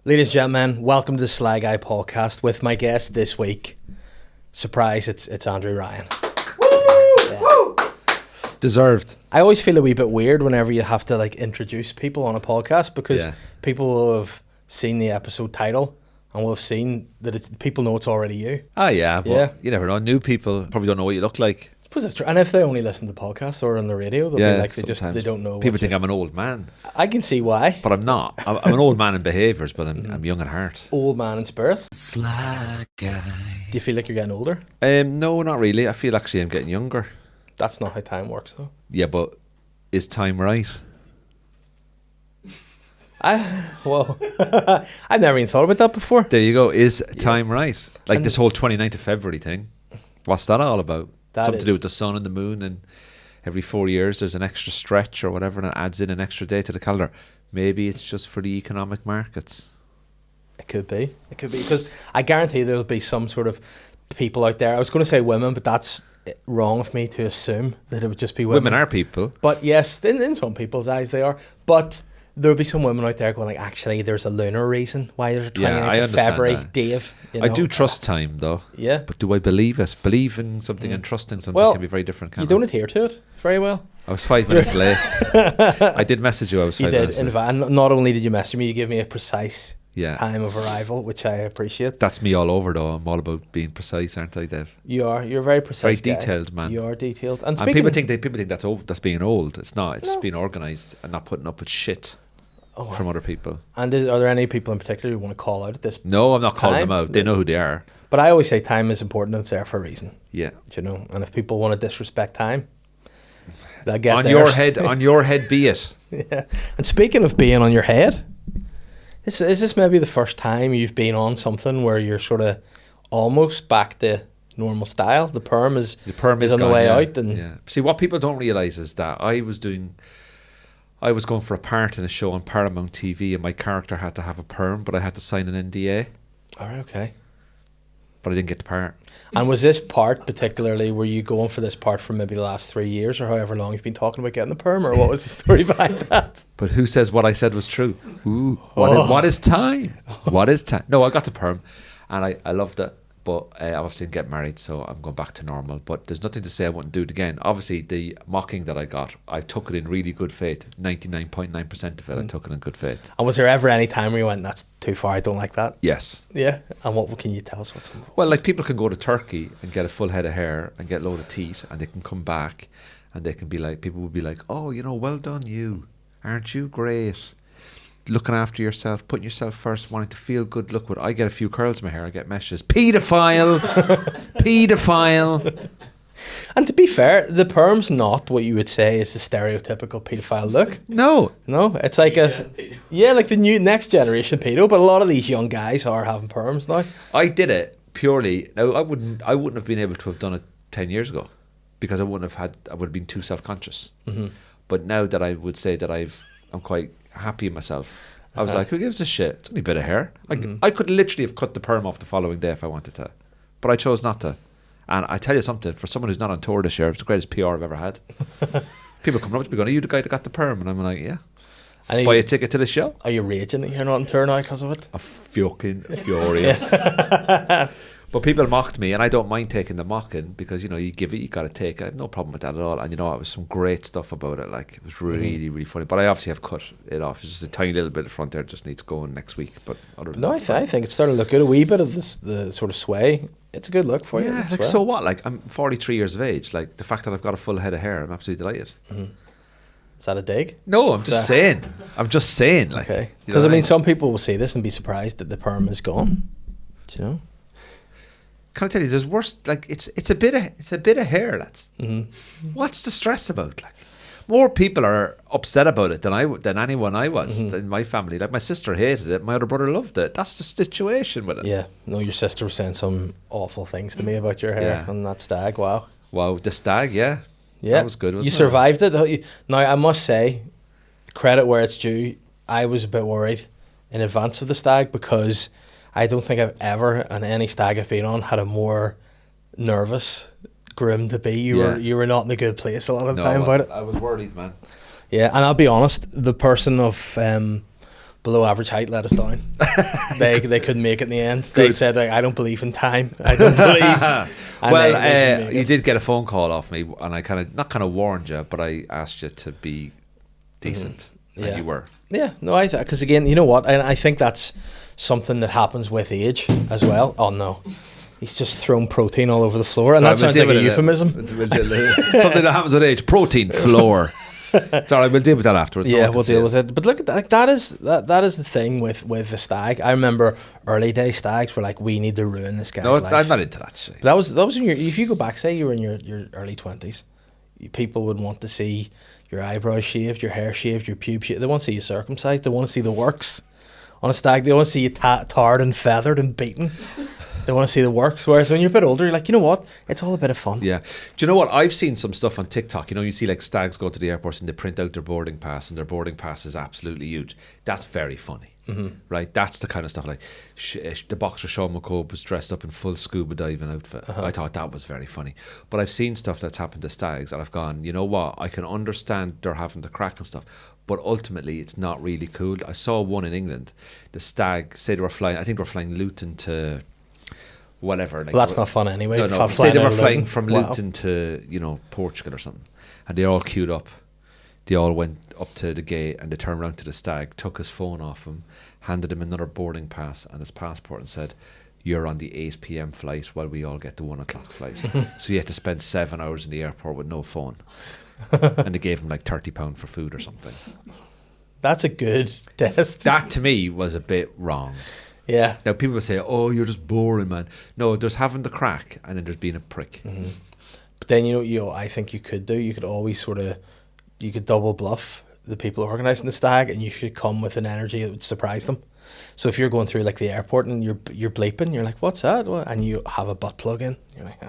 Ladies and gentlemen, welcome to the SLY Guy podcast with my guest this week. Surprise, it's Andrew Ryan. Woo! Deserved. I always feel a wee bit weird whenever you have to introduce people on a podcast because people will have seen the episode title and will have seen that people know it's already you. Oh yeah, but you never know. New people probably don't know what you look like. I suppose that's true. And if they only listen to the podcast or on the radio, they'll be like, they don't know. People think I'm an old man. I can see why. But I'm not. I'm an old man in behaviours, but I'm young at heart. Old man in spirit. SLY Guy. Do you feel like you're getting older? No, not really. I feel actually I'm getting younger. That's not how time works, though. Yeah, but is time right? I've never even thought about that before. There you go. Is time right? Like this whole 29th of February thing. What's that all about? Something to do with the sun and the moon, and every 4 years there's an extra stretch or whatever, and it adds in an extra day to the calendar. Maybe it's just for the economic markets. It could be, because I guarantee there'll be some sort of people out there. I was going to say women, but that's wrong of me to assume that it would just be women. Women are people. But yes, in some people's eyes they are. But there'll be some women out there going actually there's a lunar reason why there's a 29th of February, that. Dave. I do trust time though. Yeah. But do I believe it? Believing something and trusting something can be very different. You don't adhere to it very well. I was 5 minutes late. I did message you. I was 5 minutes late. And not only did you message me, you gave me a precise time of arrival, which I appreciate. That's me all over though. I'm all about being precise, aren't I, Dave? You are. You're a very precise very detailed man. You are detailed. And people think that's old, that's being old. It's not. It's just being organised and not putting up with shit from other people. And are there any people in particular you want to call out at this? No, I'm not calling them out. They know who they are. But I always say time is important and it's there for a reason. Yeah. Do you know? And if people want to disrespect time, they'll get on your head. On your head, be it. Yeah. And speaking of being on your head, is this maybe the first time you've been on something where you're sort of almost back to normal style? The perm is on the way out. And see, what people don't realise is that I was going for a part in a show on Paramount TV, and my character had to have a perm, but I had to sign an NDA. All right, okay. But I didn't get the part. And was this part particularly, were you going for this part for maybe the last 3 years or however long you've been talking about getting the perm, or what was the story behind that? But who says what I said was true? Ooh, what is time? What is time? No, I got the perm and I loved it. But I obviously didn't get married, so I'm going back to normal. But there's nothing to say I wouldn't do it again. Obviously, the mocking that I got, I took it in really good faith. 99.9% of it, I took it in good faith. And was there ever any time where you went, that's too far, I don't like that? Yes. Yeah? And what can you tell us? Well, people can go to Turkey and get a full head of hair and get a load of teeth, and they can come back and they can be like, people will be like, oh, well done you. Aren't you great? Looking after yourself, putting yourself first, wanting to feel good. Look what I get, a few curls in my hair, I get messages, paedophile. Paedophile. And to be fair, the perm's not what you would say is a stereotypical paedophile look. No, it's like like the new next generation pedo, but a lot of these young guys are having perms now. I did it purely. Now I wouldn't have been able to have done it 10 years ago because I would have been too self-conscious. Mm-hmm. But now that I would say that I'm quite happy in myself. I was like, who gives a shit? It's only a bit of hair. I could literally have cut the perm off the following day if I wanted to, but I chose not to. And I tell you something, for someone who's not on tour this year, it's the greatest PR I've ever had. People come up to me going, are you the guy that got the perm? And I'm like, yeah. Buy a ticket to the show. Are you raging that you're not on tour now because of it? I'm fucking furious. But people mocked me, and I don't mind taking the mocking because, you give it, you got to take it. I have no problem with that at all. And, it was some great stuff about it. It was really, really funny. But I obviously have cut it off. It's just a tiny little bit of front there just needs going next week. But other than I think it's starting to look good. A wee bit of the sort of sway. It's a good look for you. Yeah, so what? I'm 43 years of age. The fact that I've got a full head of hair, I'm absolutely delighted. Mm-hmm. Is that a dig? No, I'm just saying. Okay. Because, some people will see this and be surprised that the perm is gone. Do you know? Can I tell you, there's worse. It's a bit of hair, lads. Mm-hmm. What's the stress about? More people are upset about it than anyone I was in my family. My sister hated it, my other brother loved it. That's the situation with it. Yeah. No, your sister was saying some awful things to me about your hair on that stag. Wow. Wow, the stag, yeah. That was good. You survived it. Now, I must say, credit where it's due. I was a bit worried in advance of the stag because I don't think I've ever, on any stag I've been on, had a more nervous groom to be. You were not in a good place a lot of the time about it. I was worried, man. Yeah, and I'll be honest, the person of below average height let us down. They couldn't make it in the end. They said, like, I don't believe in time. I don't believe. Well, you did get a phone call off me, and I not warned you, but I asked you to be decent, and you were. Yeah, no, because again, you know what, and I think that's something that happens with age as well. Oh no, he's just thrown protein all over the floor, and that sounds like a euphemism. Something that happens with age: protein floor. Sorry, we'll deal with that afterwards. Yeah, we'll deal with it. But look at that. Like, that is the thing with the stag. I remember early day stags were like, we need to ruin this guy's life. I'm not into that shit. That was in your. If you go back, say you were in your early 20s, people would want to see your eyebrows shaved, your hair shaved, your pubes shaved. They want to see you circumcised. They want to see the works on a stag. They want to see you tarred and feathered and beaten. They want to see the works. Whereas when you're a bit older, you're like, you know what? It's all a bit of fun. Yeah. Do you know what? I've seen some stuff on TikTok. You know, you see like stags go to the airports and they print out their boarding pass, and their boarding pass is absolutely huge. That's very funny. Right? That's the kind of stuff like the boxer Sean McCobe was dressed up in full scuba diving outfit. I thought that was very funny. But I've seen stuff that's happened to stags and I've gone, you know what? I can understand they're having the crack and stuff, but ultimately it's not really cool. I saw one in England. The stag, say they were flying, I think they were flying Luton to whatever. Like, well, that's not fun anyway. No. Say they were flying from Luton to, you know, Portugal or something, and they all queued up. They all went up to the gate and they turned around to the stag, took his phone off him, handed him another boarding pass and his passport, and said, "You're on the 8 p.m. flight while we all get the 1 o'clock flight." So you had to spend 7 hours in the airport with no phone. And they gave him like £30 for food or something. That's a good test. That to me was a bit wrong. Yeah. Now people will say, "Oh, you're just boring, man." No, there's having the crack and then there's being a prick. But then you know, I think you could always you could double bluff the people organising the stag, and you should come with an energy that would surprise them. So if you're going through like the airport and you're bleeping, you're like, "What's that?" And you have a butt plug in, you're like,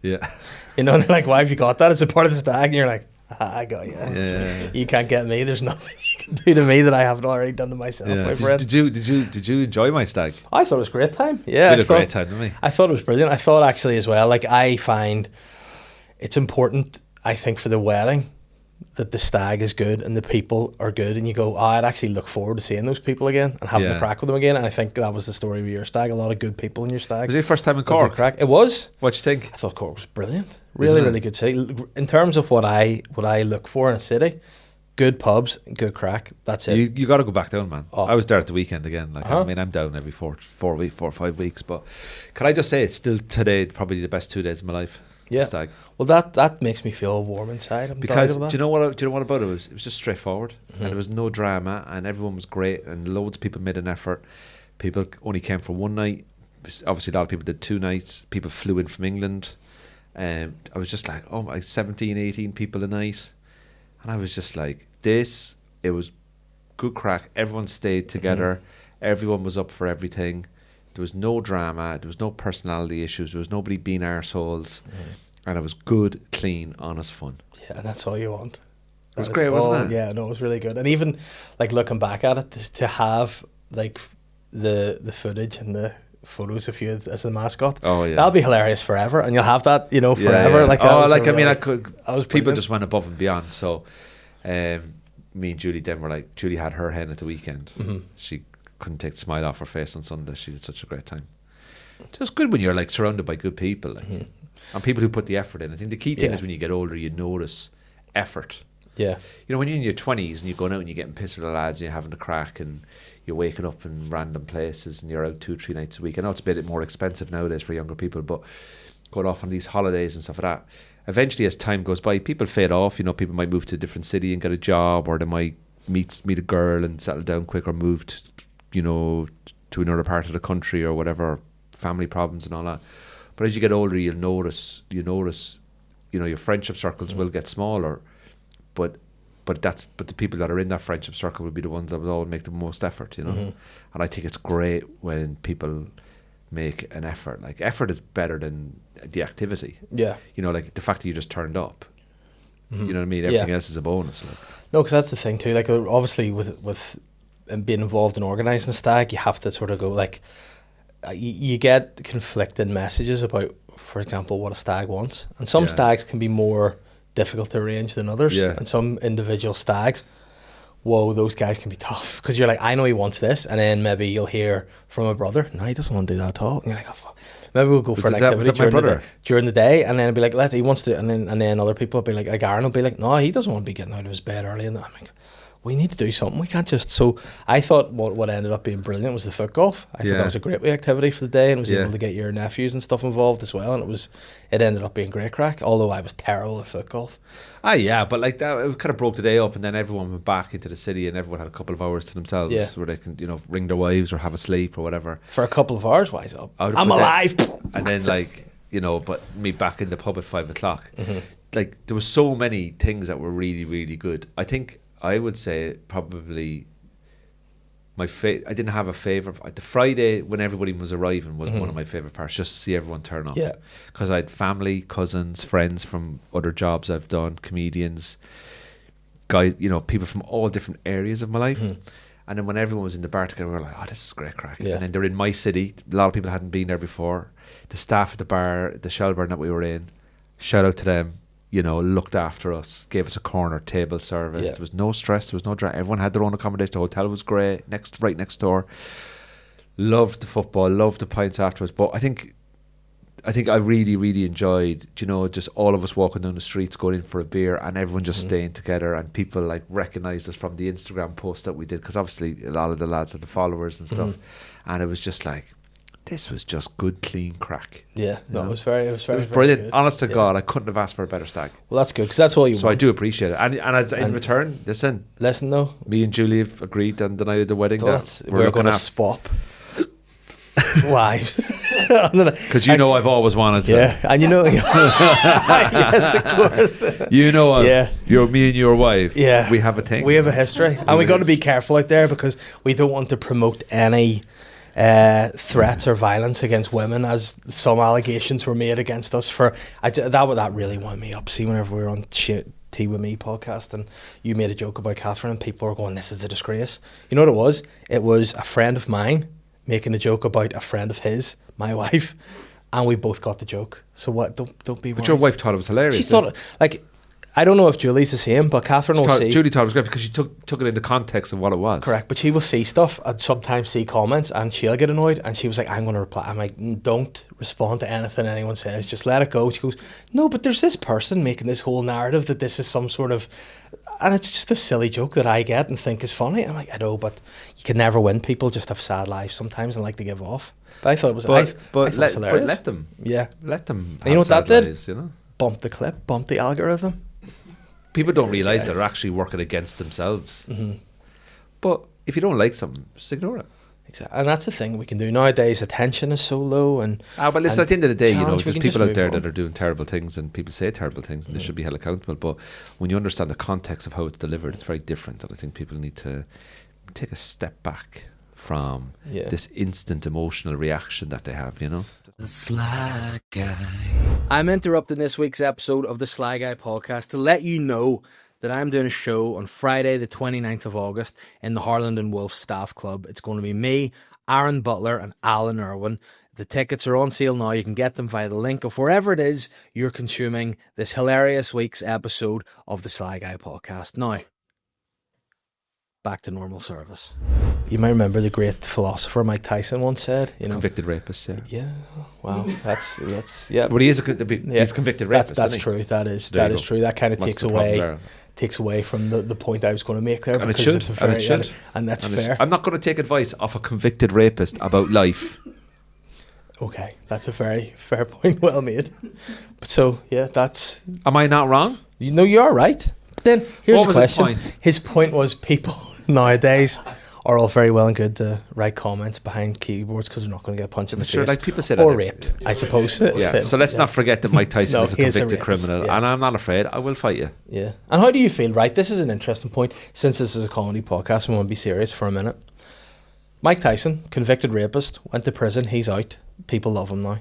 Yeah. You know, and they're like, "Why have you got that? It's a part of the stag." And you're like, "I got you. Yeah. You can't get me. There's nothing you can do to me that I haven't already done to myself, my friend." Did you enjoy my stag? I thought it was a great time. Yeah, We had a great time, didn't we? I thought it was brilliant. I thought actually as well, like, I find it's important, I think, for the wedding that the stag is good and the people are good, and you go, I'd actually look forward to seeing those people again and having the crack with them again. And I think that was the story of your stag. A lot of good people in your stag. Was it your first time in Cork? Crack. It was. What'd you think? I thought Cork was brilliant. Really good city. In terms of what I look for in a city, good pubs, good crack. That's it. You got to go back down, man. Oh. I was there at the weekend again. Like I mean, I'm down every 4 or 5 weeks. But can I just say, it's still today probably the best 2 days of my life. Yeah. Stag. Well, that makes me feel warm inside. Because do you know what about it was? It was just straightforward, and there was no drama, and everyone was great, and loads of people made an effort. People only came for one night. Obviously, a lot of people did 2 nights. People flew in from England. I was just like, oh my, 17, 18 people a night, and I was just like, this. It was good crack. Everyone stayed together. Everyone was up for everything. There was no drama. There was no personality issues. There was nobody being arseholes. And it was good, clean, honest fun. Yeah, and that's all you want. It was great, wasn't it? Yeah, no, it was really good. And even like looking back at it, to have like the footage and the photos of you as the mascot. Oh yeah, that'll be hilarious forever, and you'll have that, you know, forever. Yeah. Like, I could. People brilliant. just went above and beyond. So, me and Julie then were like, Julie had her hen at the weekend. She couldn't take the smile off her face on Sunday. She had such a great time. It's just good when you're like surrounded by good people, like, and people who put the effort in. I think the key thing is when you get older, you notice effort. Yeah. You know, when you're in your 20s and you're going out and you're getting pissed with the lads and you're having a crack and you're waking up in random places and you're out 2 or 3 nights a week. I know it's a bit more expensive nowadays for younger people, but going off on these holidays and stuff like that, eventually as time goes by, people fade off. You know, people might move to a different city and get a job, or they might meet a girl and settle down quick, or move to another part of the country or whatever, family problems and all that. But as you get older, you'll notice, you know, your friendship circles will get smaller, but the people that are in that friendship circle will be the ones that will all make the most effort, you know. And I think it's great when people make an effort. Like, effort is better than the activity. Yeah. You know, like the fact that you just turned up. You know what I mean? Everything else is a bonus. Like. No, because that's the thing too. Like, obviously with being involved in organising a stag, you have to sort of go like, you get conflicting messages about, for example, what a stag wants, and some stags can be more difficult to arrange than others, and some individual stags whoa, those guys can be tough. Because you're like, I know he wants this, and then maybe you'll hear from a brother, no, he doesn't want to do that at all. And you're like, oh, fuck. Maybe we'll go for an activity during the day, and then it'll be like, he wants to, and then other people will be like Aaron will be like, no, he doesn't want to be getting out of his bed early. And I'm like, we need to do something. We can't just. So I thought what ended up being brilliant was the foot golf. I thought that was a great wee activity for the day, and was able to get your nephews and stuff involved as well. And it ended up being great crack. Although I was terrible at foot golf. But like that, it kind of broke the day up, and then everyone went back into the city, and everyone had a couple of hours to themselves where they can, ring their wives or have a sleep or whatever. For a couple of hours, wise up. I'm alive. And then but meet back in the pub at 5 o'clock. Mm-hmm. Like there were so many things that were really, really good. I think I would say probably I didn't have a favourite. The Friday when everybody was arriving was one of my favourite parts, just to see everyone turn up. Yeah. Because I had family, cousins, friends from other jobs I've done, comedians, guys, people from all different areas of my life. Mm-hmm. And then when everyone was in the bar together, we were like, oh, this is great crack. Yeah. And then they're in my city. A lot of people hadn't been there before. The staff at the bar, the Shelburne that we were in, shout out to them. Looked after us, gave us a corner table service. There was no stress, there was no drama. Everyone had their own accommodation. The hotel was great, right next door. Loved the football, loved the pints afterwards. But I think I really, really enjoyed, just all of us walking down the streets, going in for a beer, and everyone just staying together, and people like recognised us from the Instagram post that we did, because obviously a lot of the lads had the followers and stuff, and it was just like, this was just good, clean crack. Yeah, no, it was brilliant. Good. Honest to God, I couldn't have asked for a better stag. Well, that's good, because that's all you want. So I do appreciate it. And in return, listen though. Me and Julie have agreed on the night of the wedding that we're going to swap wives. Because I've always wanted to. Yeah, and yes, of course. You're me and your wife. Yeah, we have a thing. We have a history, and we got to be careful out there, because we don't want to promote any threats or violence against women, as some allegations were made against us that really wound me up. See, whenever we were on Tea With Me podcast, and you made a joke about Catherine, and people were going, this is a disgrace. You know what it was? It was a friend of mine making a joke about a friend of his, my wife, and we both got the joke. So what? Don't be worried. But your wife thought it was hilarious. She thought I don't know if Julie's the same, but Catherine will see. Julie thought it was great because she took it into context of what it was. Correct, but she will see stuff and sometimes see comments, and she'll get annoyed, and she was like, I'm going to reply. I'm like, don't respond to anything anyone says, just let it go. She goes, no, but there's this person making this whole narrative that this is some sort of, and it's just a silly joke that I get and think is funny. I'm like, I know, but you can never win. People just have sad lives sometimes and like to give off. But I thought it was, I thought it was hilarious. But let them. Yeah. Let them. And you know what that lives, did? Bump the clip, bump the algorithm. People don't realise they're actually working against themselves. Mm-hmm. But if you don't like something, just ignore it. Exactly. And that's the thing we can do nowadays. Attention is so low. But listen, at the end of the day, there's people out there that are doing terrible things, and people say terrible things, and they should be held accountable. But when you understand the context of how it's delivered, it's very different. And I think people need to take a step back from this instant emotional reaction that they have, The Sly Guy. I'm interrupting this week's episode of the Sly Guy podcast to let you know that I'm doing a show on Friday the 29th of August in the Harland and Wolff Staff Club. It's going to be me, Aaron Butler and Alan Irwin. The tickets are on sale now. You can get them via the link of wherever it is you're consuming this hilarious week's episode of the Sly Guy podcast. Now, back to normal service. You might remember the great philosopher Mike Tyson once said, convicted rapist. Yeah. Wow. That's yeah. But he's convicted rapist. That's true. That is true. That kind of takes away from the point I was going to make there, and because it's a very and that's fair. I'm not going to take advice off a convicted rapist about life. Okay, that's a very fair point. Well made. So that's. Am I not wrong? You are right. But then here's the question. His point was people nowadays are all very well and good to write comments behind keyboards because they're not going to get punched in the face. Like people say or raped, I suppose. Yeah. So let's not forget that Mike Tyson is a convicted criminal, and I'm not afraid. I will fight you. Yeah. And how do you feel? Right. This is an interesting point. Since this is a comedy podcast, we want to be serious for a minute. Mike Tyson, convicted rapist, went to prison. He's out. People love him now.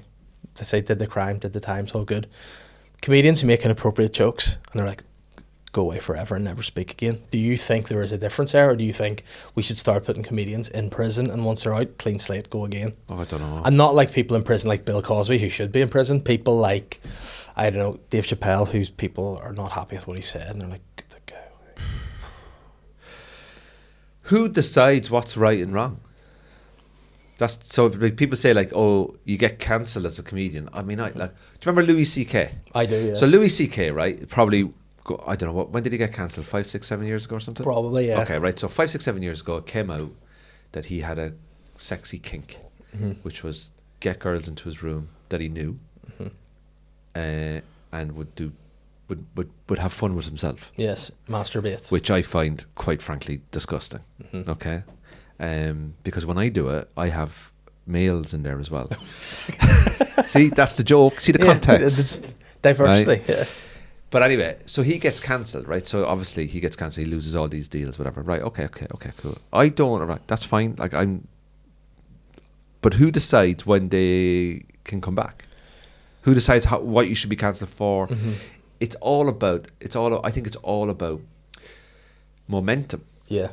They say did the crime, did the time, it's all good. Comedians who make inappropriate jokes, and they're like, go away forever and never speak again. Do you think there is a difference there, or do you think we should start putting comedians in prison and once they're out, clean slate, go again? Oh, I don't know. And not like people in prison like Bill Cosby, who should be in prison. People like, I don't know, Dave Chappelle, whose people are not happy with what he said, and they're like, get the guy away. who decides what's right and wrong? That's so. Like, people say like, "Oh, you get cancelled as a comedian." I mean, do you remember Louis C.K.? I do. Yes. So Louis C.K. right, probably. I don't know when did he get cancelled? 5, 6, 7 years ago or something. Probably, yeah. Okay, right. So 5, 6, 7 years ago, it came out that he had a sexy kink, which was get girls into his room that he knew, and would have fun with himself. Yes, masturbate. Which I find, quite frankly, disgusting. Okay, because when I do it, I have males in there as well. See, that's the joke. See the context. It's diversity. Right? Yeah. But anyway, so he gets cancelled, right? So obviously he gets cancelled. He loses all these deals, whatever. Right? Okay, cool. I don't. Right? That's fine. Like but who decides when they can come back? Who decides what you should be cancelled for? It's all about. I think it's all about momentum. Yeah.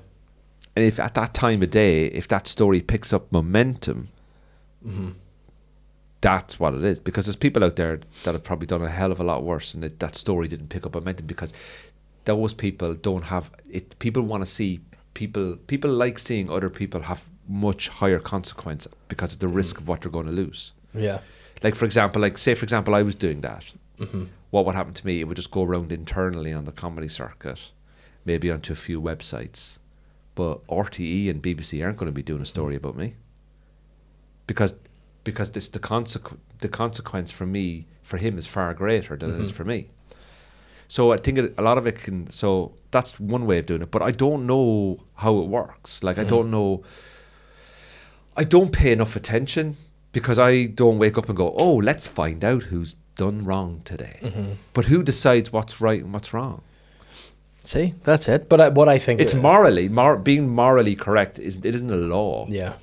And if at that time of day, if that story picks up momentum, that's what it is. Because there's people out there that have probably done a hell of a lot worse, and that story didn't pick up momentum because those people don't have it. People want to see people. People like seeing other people have much higher consequence because of the risk of what they're going to lose. Yeah. Like for example, I was doing that. What would happen to me? It would just go around internally on the comedy circuit, maybe onto a few websites, but RTE and BBC aren't going to be doing a story about me because this the consequence for him is far greater than it is for me. So I think a lot of it can. So that's one way of doing it, but I don't know how it works. Like I don't know. I don't pay enough attention because I don't wake up and go, "Oh, let's find out who's done wrong today." But who decides what's right and what's wrong? See, that's it. But what I think it's being morally correct. It isn't a law. Yeah.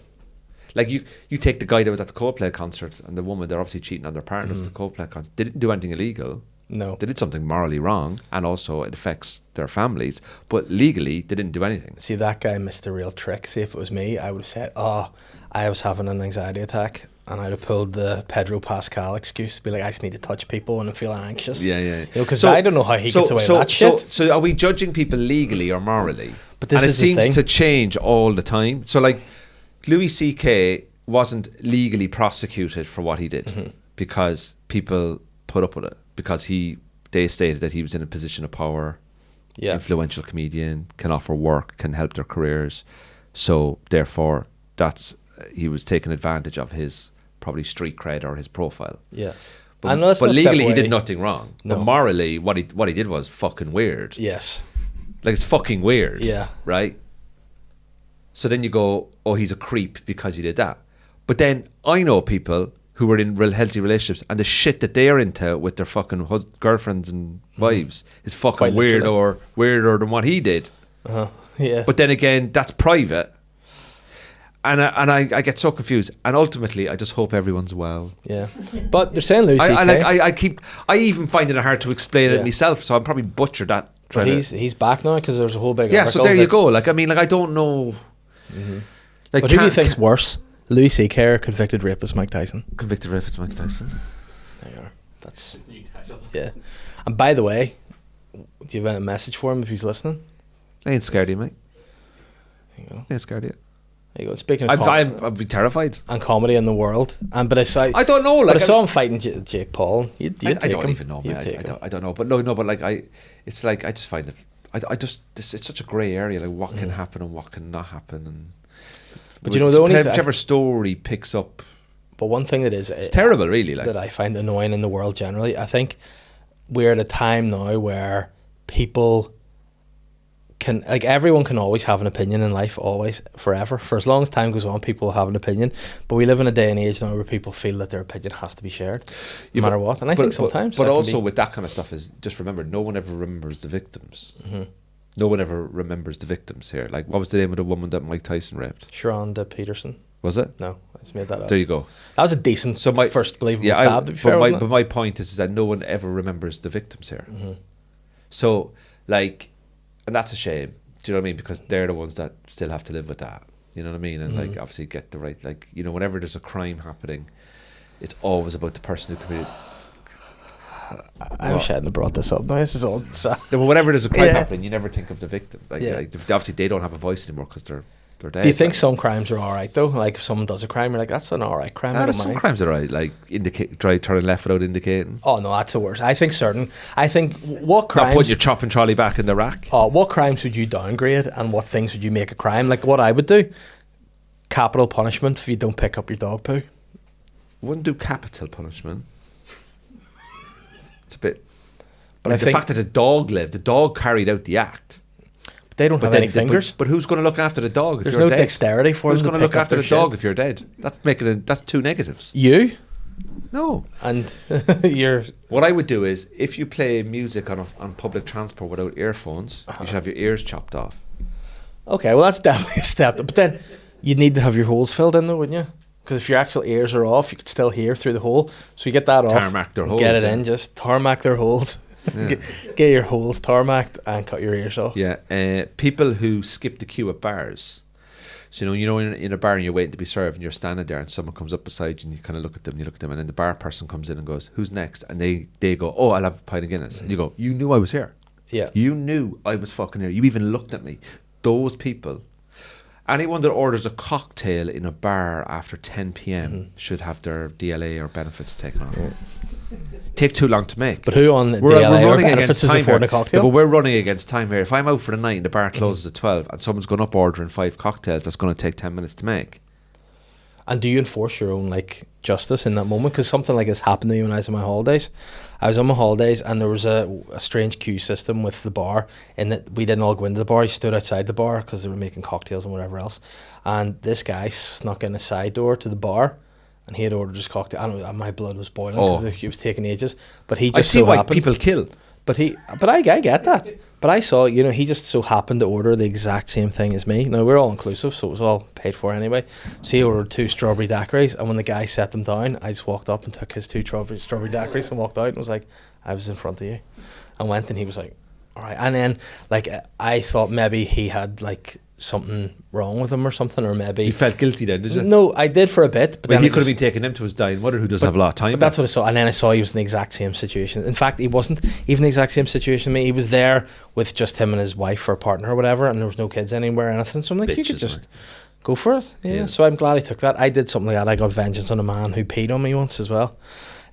Like you take the guy that was at the Coldplay concert and the woman, they're obviously cheating on their partners at the Coldplay concert. They didn't do anything illegal. No. They did something morally wrong, and also it affects their families. But legally, they didn't do anything. See, that guy missed the real trick. See, if it was me, I would have said, "Oh, I was having an anxiety attack," and I'd have pulled the Pedro Pascal excuse to be like, "I just need to touch people and I'm feeling anxious." Yeah. You know, because I don't know how he gets away with that shit. So are we judging people legally or morally? But this is the seems thing. to change all the time. So like Louis C.K. wasn't legally prosecuted for what he did because people put up with it because they stated that he was in a position of power, influential comedian, can offer work, can help their careers. So therefore, he was taking advantage of his probably street cred or his profile. Yeah. But legally he did nothing wrong. No. But morally, what he did was fucking weird. Yes. Like it's fucking weird. Yeah. Right? So then you go, oh, he's a creep because he did that. But then I know people who were in real healthy relationships and the shit that they're into with their fucking girlfriends and wives is fucking weirder than what he did. Yeah. But then again, that's private. And I get so confused. And ultimately, I just hope everyone's well. Yeah. But they're saying Louis C.K. I even find it hard to explain it myself, so I'm probably butchered that. But he's back now because there's a whole big so there you go. Like I don't know. Like, but who do you think's worse, Louis C.K. or convicted rapist Mike Tyson? Convicted rapist Mike Tyson. There you are. That's his new title. Yeah. And by the way, do you have a message for him if he's listening? I ain't scared of you, mate. There you go. I ain't scared of you. There you go. Speaking of I'd be terrified. And comedy in the world. I don't know. Like, I saw him fighting Jake Paul. I don't even know, man. I don't know. But no. But like it's like I just find it. It's such a grey area. Like what can happen and what can not happen. And but you know, the only whichever story picks up. But one thing that is it's terrible, really. Like that I find annoying in the world generally. I think we're at a time now where people can, like, everyone can always have an opinion in life, always, forever. For as long as time goes on, people will have an opinion. But we live in a day and age now where people feel that their opinion has to be shared, no matter what. And I think sometimes. But also with that kind of stuff is just remember, no one ever remembers the victims. No one ever remembers the victims here. Like, what was the name of the woman that Mike Tyson raped? Strand Peterson. Was it? No, I just made that up. There you go. That was a decent first believable stab. But my point is that no one ever remembers the victims here. So, like, and that's a shame. Do you know what I mean? Because they're the ones that still have to live with that. You know what I mean? And like, obviously, get the right. Like, you know, whenever there's a crime happening, it's always about the person who committed. I wish I hadn't brought this up. Now this is all sad. Yeah, but whenever there's a crime Yeah. happening, you never think of the victim. Like obviously they don't have a voice anymore because they're dead. Do you think some crimes are all right though? Like if someone does a crime, you're like, that's an all right crime. I There's don't some mind. crimes that are right, like try turning left without indicating. Oh no, that's the worst. I think what Not crimes? putting your chopping trolley back in the rack. What crimes would you downgrade, and what things would you make a crime? Like what I would do, capital punishment if you don't pick up your dog poo. Wouldn't do capital punishment. It's a bit. But I the think fact that the dog carried out the act. they don't have any fingers. But who's going to look after the dog if There's you're no dead? dexterity for Who's them. going to look after the dog if you're dead? That's two negatives. You No. and you're. What I would do is, if you play music on public transport without earphones, you should have your ears chopped off. Okay, well that's definitely a step. But then you'd need to have your holes filled in though, wouldn't you? Because if your actual ears are off, you could still hear through the hole. So you get that off. Tarmac their and holes, Get it yeah. in, just tarmac their holes. Yeah. get your holes tarmacked and cut your ears off. Yeah, people who skip the queue at bars. So in a bar and you're waiting to be served and you're standing there and someone comes up beside you and you kind of look at them and then the bar person comes in and goes, "Who's next?" And they go, "Oh, I'll have a pint of Guinness." And you go, "You knew I was here. Yeah. You knew I was fucking here. You even looked at me." Those people. Anyone that orders a cocktail in a bar after 10 p.m. should have their DLA or benefits taken off. Yeah. Take too long to make. But who on DLA or benefits is affording a cocktail? Yeah, but we're running against time here. If I'm out for the night and the bar closes at 12 and someone's gone up ordering 5 cocktails, that's going to take 10 minutes to make. And do you enforce your own justice in that moment? Because something like this happened to me when I was on my holidays. I was on my holidays and there was a strange queue system with the bar in that we didn't all go into the bar. He stood outside the bar because they were making cocktails and whatever else. And this guy snuck in a side door to the bar and he had ordered his cocktail. I don't know, my blood was boiling because he was taking ages. But he just I see so why happened, people kill. But I get that. But I saw, he just so happened to order the exact same thing as me. Now, we're all inclusive, so it was all paid for anyway. So he ordered 2 strawberry daiquiris, and when the guy set them down, I just walked up and took his 2 strawberry daiquiris and walked out and was like, I was in front of you. And went, and he was like, all right. And then, I thought maybe he had, something wrong with him or something, or maybe... You felt guilty then, did you? No, I did for a bit. But then he could have been taking him to his dying mother who doesn't have a lot of time. But that's what I saw. And then I saw he was in the exact same situation. In fact, he wasn't even the exact same situation as me. He was there with just him and his wife or partner or whatever, and there was no kids anywhere or anything. So I'm like, you could just go for it. Yeah. So I'm glad he took that. I did something like that. I got vengeance on a man who peed on me once as well.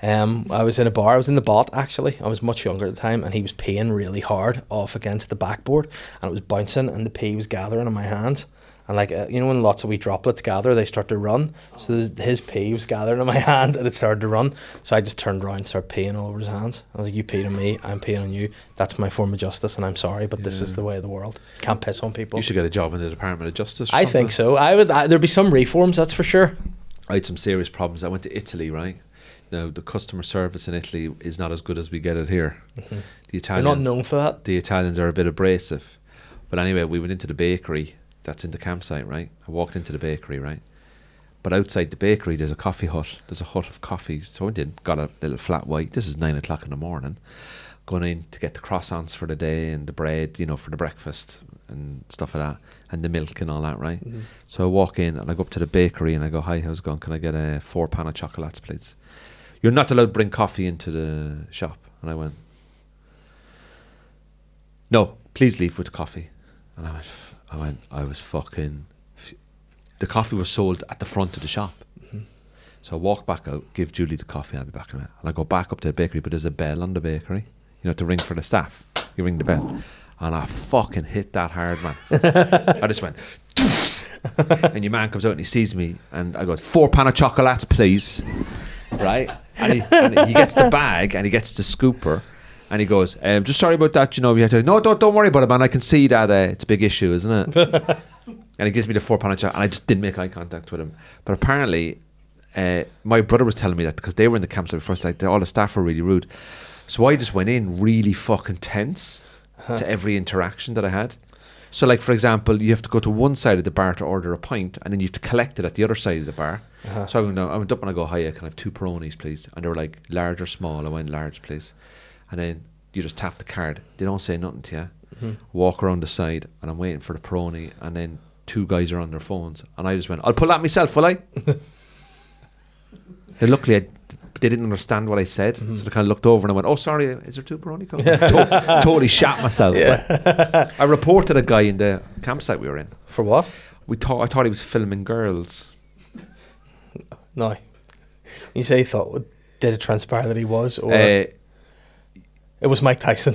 I was in a bar. I was in the bot, actually. I was much younger at the time, and he was peeing really hard off against the backboard, and it was bouncing, and the pee was gathering in my hands. And when lots of wee droplets gather, they start to run. So his pee was gathering in my hand and it started to run. So I just turned around and started peeing all over his hands. I was like, you peed on me, I'm peeing on you. That's my form of justice and I'm sorry, but this is the way of the world. You can't piss on people. You should get a job in the Department of Justice. I think so. There'd be some reforms, that's for sure. I had some serious problems. I went to Italy, right? Now, the customer service in Italy is not as good as we get it here. Mm-hmm. They're not known for that. The Italians are a bit abrasive. But anyway, we went into the bakery. That's in the campsite, right? I walked into the bakery, right? But outside the bakery, there's a coffee hut. There's a hut of coffee. So I went in, got a little flat white. This is 9 o'clock in the morning. Going in to get the croissants for the day and the bread, for the breakfast and stuff like that. And the milk and all that, right? Mm-hmm. So I walk in and I go up to the bakery and I go, "Hi, how's it going? Can I get 4 pan of chocolates, please?" "You're not allowed to bring coffee into the shop." And I went, "No, please leave with the coffee." And I was fucking... The coffee was sold at the front of the shop. Mm-hmm. So I walk back out, give Julie the coffee, I'll be back in a minute. And I go back up to the bakery, but there's a bell on the bakery, to ring for the staff. You ring the bell. And I fucking hit that hard, man. I just went... And your man comes out and he sees me, and I go, 4 pan of chocolates, please. Right? And he gets the bag, and he gets the scooper, and he goes, "Just sorry about that, we had to..." "No, don't worry about it, man. I can see that it's a big issue, isn't it?" And he gives me the 4 pan of chocolate, and I just didn't make eye contact with him. But apparently, my brother was telling me that because they were in the campsite before, all the staff were really rude. So I just went in really fucking tense to every interaction that I had. So, for example, you have to go to one side of the bar to order a pint, and then you have to collect it at the other side of the bar. So I went up and I go, "Hiya, can I have 2 Peronis, please?" And they were like, "Large or small?" I went, "Large, please." And then you just tap the card. They don't say nothing to you. Mm-hmm. Walk around the side, and I'm waiting for the Peroni, and then 2 guys are on their phones, and I just went, "I'll pull that myself, will I?" Then luckily, but they didn't understand what I said. So they kind of looked over and I went, "Oh, sorry, is there 2 Baroni Coke?" Totally shat myself. Yeah. I reported a guy in the campsite we were in. For what? I thought he was filming girls. No. You say he thought, did it transpire that he was, or It was Mike Tyson?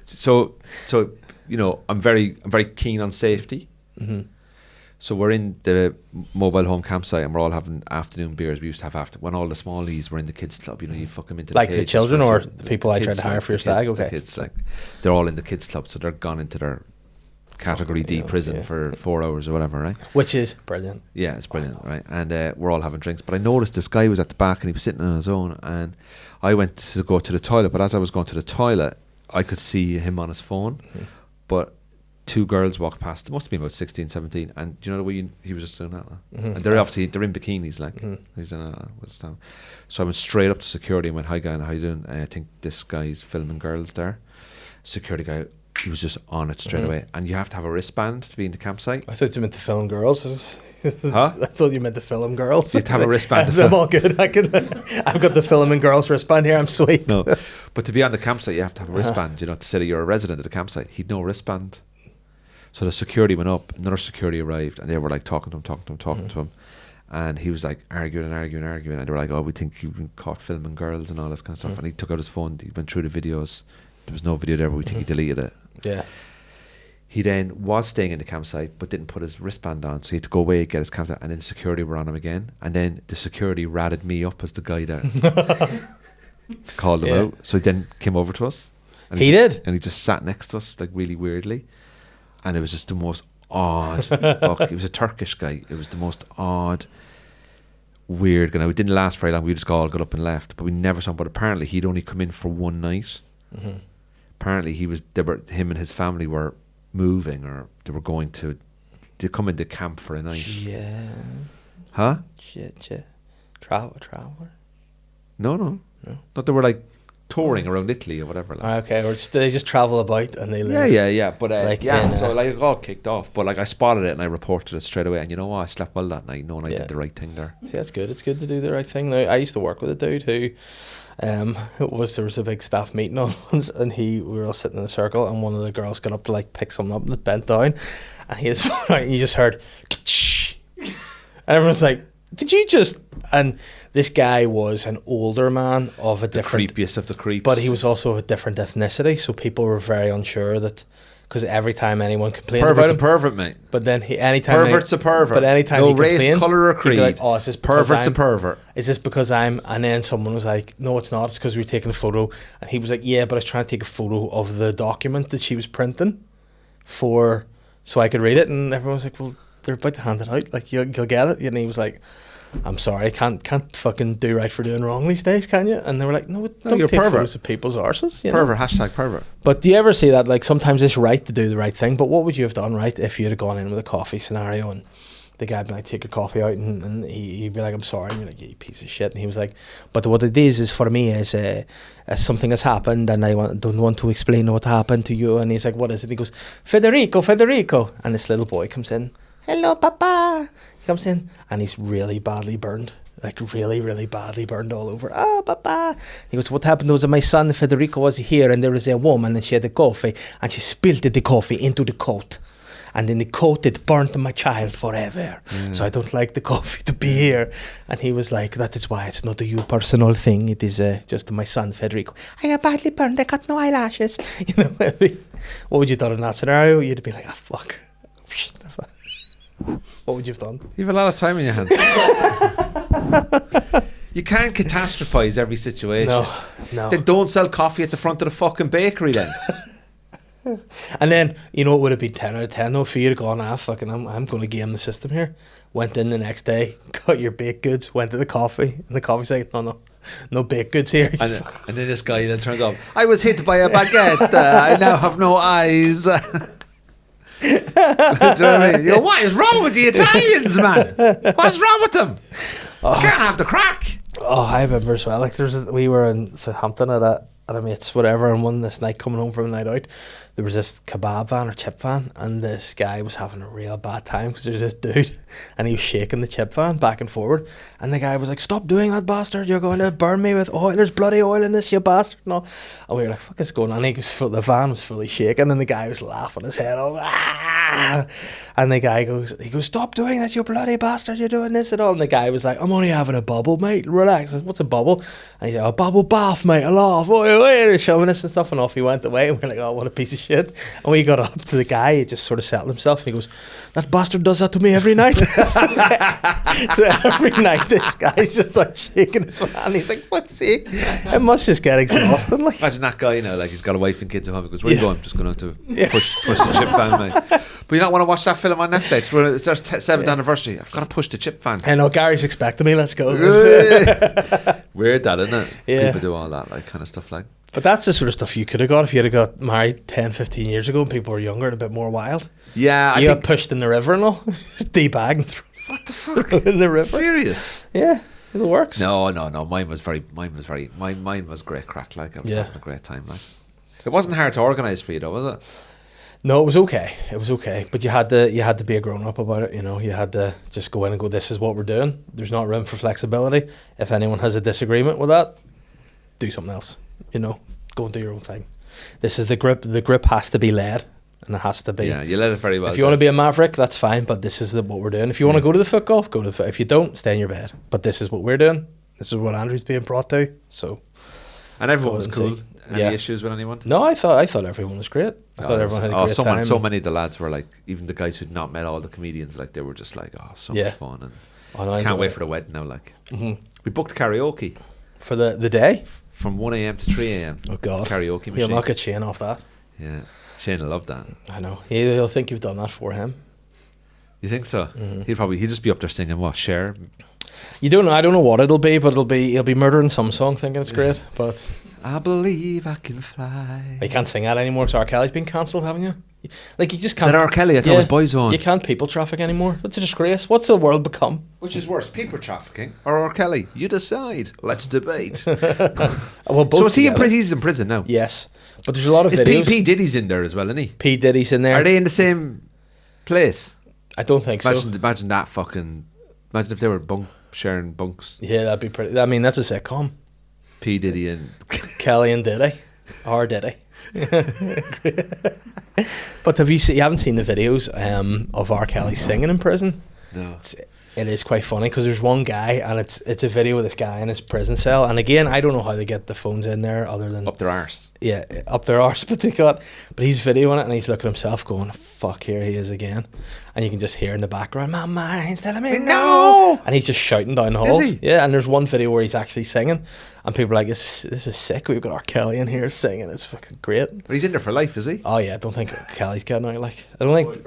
So you know, I'm very keen on safety. So we're in the mobile home campsite and we're all having afternoon beers. We used to have when all the smallies were in the kids club. You know, you fuck them into like the the children or the people I tried to hire for your stag. Okay, the kids, like they're all in the kids club, so they're gone into their category D prison for 4 hours or whatever, right? Which is brilliant. Yeah, it's brilliant, right? And we're all having drinks. But I noticed this guy was at the back and he was sitting on his own. And I went to go to the toilet. But as I was going to the toilet, I could see him on his phone. But 2 girls walked past. It must have been about 16, 17. And do you know the way he was just doing that? And they're in bikinis, like. He's in what's that? So I went straight up to security and went, "Hi, guy, how you doing? I think this guy's filming girls there." Security guy, he was just on it straight away. And you have to have a wristband to be in the campsite. I thought you meant to film girls. Huh? I thought you meant to film girls. You have to have a wristband. I'm all good. I've got the filming girls wristband here. I'm sweet. No, but to be on the campsite, you have to have a wristband. You know, to say that you're a resident of the campsite. He'd no wristband. So the security went up. Another security arrived, and they were like talking to him, and he was like arguing, and they were like, "Oh, we think you've been caught filming girls and all this kind of stuff." And he took out his phone. He went through the videos. There was no video there, but we think he deleted it. Yeah. He then was staying in the campsite, but didn't put his wristband on, so he had to go away, get his campsite, and then security were on him again. And then the security ratted me up as the guy that called him out. So he then came over to us. And He did? And he just sat next to us, like really weirdly. And it was just the most odd fuck. He was a Turkish guy. It was the most odd, weird guy. Now, it didn't last very long. We just all got up and left, but we never saw him. But apparently he'd only come in for one night. Apparently him and his family were moving, or they were going to come into camp for a night. Yeah. Huh? Shit. Traveler. No. But they were like touring around Italy or whatever. Like. Okay, or they just travel about and they live. Yeah. But so like it all kicked off. But like I spotted it and I reported it straight away. And you know what? I slept well that night, knowing I did the right thing there. See, that's good. It's good to do the right thing. Now, I used to work with a dude who, there was a big staff meeting on once, and we were all sitting in a circle, and one of the girls got up to like pick something up and it bent down, and he just heard, and everyone's like, "Did you just?" And this guy was an older man of a different, creepiest of the creeps, but he was also of a different ethnicity, so people were very unsure that, because every time anyone complained about him, a pervert, mate. But then pervert's a pervert. But anytime no he race, complained, colour, or he'd creed. be like, "Oh, is this because pervert's a pervert? Is this because I'm?" And then someone was like, "No, it's not. It's because we were taking a photo." And he was like, "Yeah, but I was trying to take a photo of the document that she was printing so I could read it." And everyone was like, "Well, they're about to hand it out. Like, you'll get it." And he was like, "I'm sorry, I can't fucking do right for doing wrong these days, can you?" And they were like, "No, don't you're take pervert. photos of people's arses." Pervert, #pervert. But do you ever see that, like, sometimes it's right to do the right thing, but what would you have done, right, if you'd have gone in with a coffee scenario and the guy would be like, "Take your coffee out," and he'd be like, "I'm sorry," and you're like, "You piece of shit," and he was like, "But what it is for me is something has happened and I don't want to explain what happened to you." And he's like, "What is it?" He goes, Federico, and this little boy comes in. "Hello, Papa." He comes in and he's really badly burned. Like really, really badly burned all over. "Oh, Papa." He goes, "What happened was my son Federico was here and there was a woman and she had a coffee and she spilled the coffee into the coat. And in the coat it burnt my child forever. So I don't like the coffee to be here." And he was like, "That is why it's not a you personal thing. It is just my son Federico. I am badly burned. I got no eyelashes." You know, what would you have done in that scenario? You'd be like, "Ah, fuck." What would you have done? You have a lot of time in your hands. You can't catastrophize every situation. No. Then don't sell coffee at the front of the fucking bakery then. And then, you know, it would have been 10 out of 10 though for you to go, "Ah, fucking, I'm going to game the system here." Went in the next day, got your baked goods, went to the coffee, and the coffee's like, no baked goods here. And then this guy then turns up, "I was hit by a baguette. I now have no eyes." Do you know what I mean? You know, what is wrong with the Italians, man? What's wrong with them? Can't have the crack. Oh, I remember as well. Like we were in Southampton at at a mate's, whatever, and one this night coming home from a night out, there was this kebab van or chip van, and this guy was having a real bad time because there's this dude, and he was shaking the chip van back and forward, and the guy was like, "Stop doing that, bastard! You're going to burn me with oil. There's bloody oil in this, you bastard!" No, and we were like, "Fuck, is going on?" And the van was fully shaking, and the guy was laughing his head off. Ah! And the guy goes, "Stop doing that, you bloody bastard! You're doing this and all." And the guy was like, "I'm only having a bubble, mate. Relax." I said, "What's a bubble?" And he's like, "A bubble bath, mate. I laugh. And showing us and stuff." And off he went away. And we're like, "Oh, what a piece of shit." And we got up to the guy. He just sort of settled himself. And he goes, "That bastard does that to me every night." So every night this guy's just like shaking his hand. He's like, "Fuck's sake." It must just get exhausting. Like, imagine that guy, like he's got a wife and kids at home. He goes, "Where are you going?" "I'm just going out to push the chip fan, mate." But you don't want to watch that film on Netflix where it's their 7th anniversary. I've got to push the chip fan. I know, Gary's expecting me. Let's go. Weird that, isn't it? Yeah. People do all that, like, kind of stuff like. But that's the sort of stuff you could have got if you had got married 10, 15 years ago and people were younger and a bit more wild. Yeah, you got pushed in the river and all. Teabag and what the fuck? In the river. Serious? Yeah, it works. No. Mine was great crack. Like, I was having a great time. Like, it wasn't hard to organise for you though, was it? No, it was okay. But you had to be a grown up about it. You know, you had to just go in and go, "This is what we're doing." There's not room for flexibility. If anyone has a disagreement with that, do something else. You know, go and do your own thing. This is the grip. The grip has to be led, and it has to be. Yeah, you led it very well. If you want to be a maverick, that's fine. But this is what we're doing. If you want to go to the foot golf, go to the foot. If you don't, stay in your bed. But this is what we're doing. This is what Andrew's being brought to. So, and everyone was cool. Any issues with anyone? No, I thought everyone was great. I thought everyone had a great time. So many of the lads were like, even the guys who'd not met all the comedians, like they were just like, "Oh, so much fun," and can't wait for the wedding now. Like, we booked karaoke for the day from 1 a.m. to 3 a.m. Oh God, karaoke machine. You'll not get Shane off that. Yeah, Shane will love that. I know. He'll think you've done that for him. You think so? He'll just be up there singing what, Cher? You don't know. I don't know what it'll be, but he'll be murdering some song, thinking it's great. But I believe I can fly. You can't sing that anymore because R. Kelly's been cancelled, haven't you? Like, you just can't. Is that R. Kelly? I thought it was Boyzone. You can't people traffic anymore. That's a disgrace. What's the world become? Which is worse, people trafficking or R. Kelly? You decide. Let's debate. Well, both. So is he in prison? He's in prison now. Yes, but there's a lot of videos. P. Diddy's in there as well, isn't he? P. Diddy's in there. Are they in the same place? I don't think so. Imagine that fucking. Imagine if they were sharing bunks. Yeah, that'd be pretty. I mean, that's a sitcom. P. Diddy and Kelly and Diddy, or Diddy. But you haven't seen the videos of R. Kelly singing in prison? No. It is quite funny because there's one guy and it's a video of this guy in his prison cell, and again, I don't know how they get the phones in there other than up their arse. Yeah, up their arse. But he's videoing it and he's looking at himself going, "Fuck, here he is again," and you can just hear in the background, "My mind's telling me no," and he's just shouting down the halls. Is he? Yeah, and there's one video where he's actually singing, and people are like, "This is sick. We've got R. Kelly in here singing. It's fucking great." But he's in there for life, is he? Oh yeah, I don't think Kelly's getting out. Like, I don't think.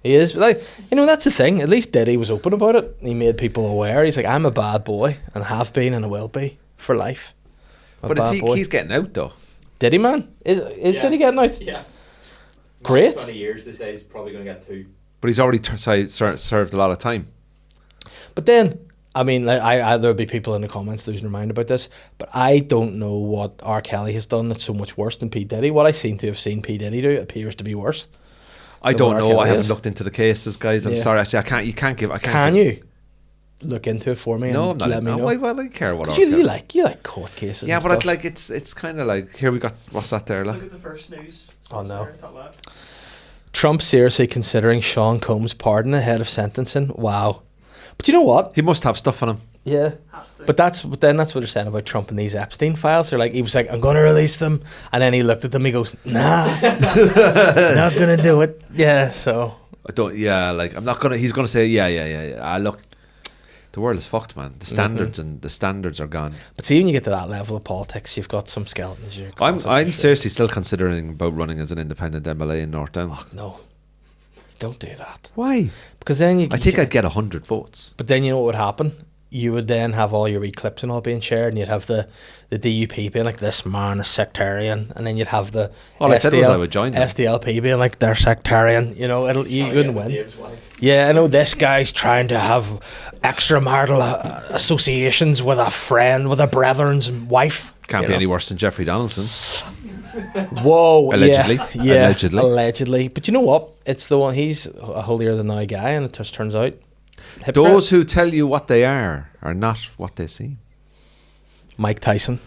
He is, but like, that's the thing. At least Diddy was open about it. He made people aware. He's like, "I'm a bad boy and have been and I will be for life." But he's getting out though. Diddy, man, is Diddy getting out? Yeah. Great. 20 years, they say he's probably going to get 2. But he's already served a lot of time. But then, I mean, like, there'll be people in the comments losing their mind about this, but I don't know what R. Kelly has done that's so much worse than P. Diddy. What I seem to have seen P. Diddy do appears to be worse. I don't know. I haven't looked into the cases, guys. I'm sorry. I can't. You can't give. Can you look into it for me? No, and I'm not. Let me know. Why do I care what? You like court cases. Yeah, and but stuff. it's kind of like, here we got, what's that there? Look at the first news. Oh no. Trump seriously considering Sean Combs' pardon ahead of sentencing. Wow. But you know what? He must have stuff on him. Yeah. But then that's what they're saying about Trump and these Epstein files. They're like, he was like, "I'm going to release them," and then he looked at them. He goes, "Nah, not going to do it." Yeah. So I don't. Yeah, like I'm not gonna. He's gonna say, yeah. Look, the world is fucked, man. The standards and the standards are gone. But see, when you get to that level of politics, you've got some skeletons. I'm seriously still considering about running as an independent MLA in North Down. Oh, no, don't do that. Why? Because then I think I'd get 100 votes. But then you know what would happen? You would then have all your wee clips and all being shared, and you'd have the DUP being like, "This man is sectarian," and then you'd have the all I said was I would join them. SDLP being like, "They're sectarian." You know, you wouldn't win. Yeah, I know this guy's trying to have extramarital associations with a friend, with a brethren's wife. Can't be any worse than Jeffrey Donaldson. Whoa, Allegedly. yeah, Allegedly. But you know what? It's the one. He's a holier than thou guy, and it just turns out. Hypocrite. Those who tell you what they are not what they seem. Mike Tyson.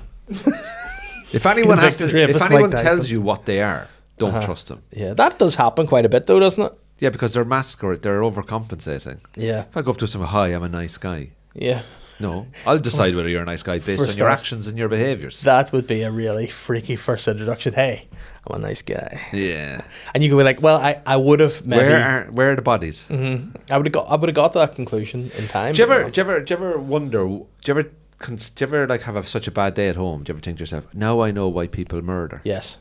If anyone Convicted rapist Mike Tyson. tells you what they are, don't trust them. Yeah, that does happen quite a bit, though, doesn't it? Yeah, because they're masquerade. They're overcompensating. Yeah, If I go up to someone, hi, I'm a nice guy. yeah. No, I'll decide whether you're a nice guy based For on start. your actions and your behaviours. That would be a really freaky first introduction. Hey, I'm a nice guy, Yeah. and you could be like, "Well, I would have maybe." Where are the bodies? Mm-hmm. I would have got to that conclusion in time. Do you but ever wonder? Do you ever like have such a bad day at home? Do you ever think to yourself, now I know why people murder? Yes,